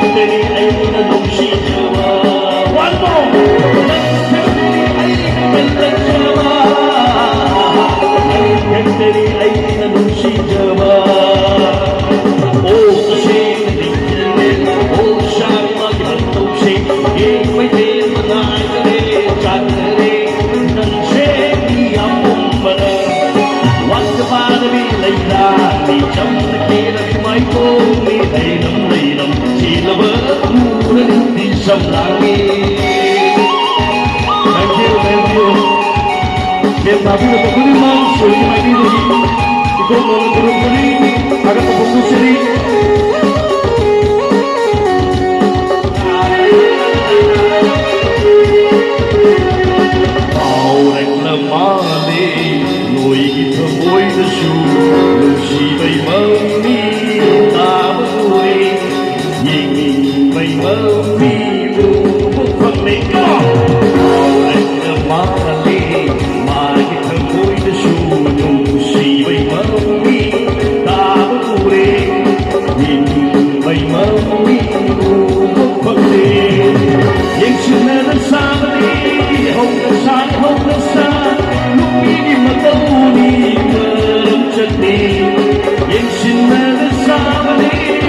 Nagkakantay ay tinanong si Jawa. One more! Nagkakantay ay tinanong Jawa. Nagkakantay ay tinanong si Jawa. Oh, kasi natigilin. Oh, siyang magibantog siya. Eh, may din managari. Tsakari. Nang siya iyapong mana. Huwag ka pa nabilay na. Di siyang nakilang may kong nilaynam-laynam. Sila ba muna din siyang langit? Thank you, thank you. Kaya sabi na pagkuliman, sulit may dinuhin. Ikaw mo ang turong kuli, agad na pagkusiri. Aurang lamali, nu'y itamoy na siyo. Nung siya'y mamimitamoy, hinging may mamimubukang liko. Aurang lamali, magitamoy na siyo. Nung siya'y mamimitamoy, hinging may mamimubukang liko. Yang sunanan sa mali, hong na sa lumini matawuni, maramsyati. Yang sunanan sa mali,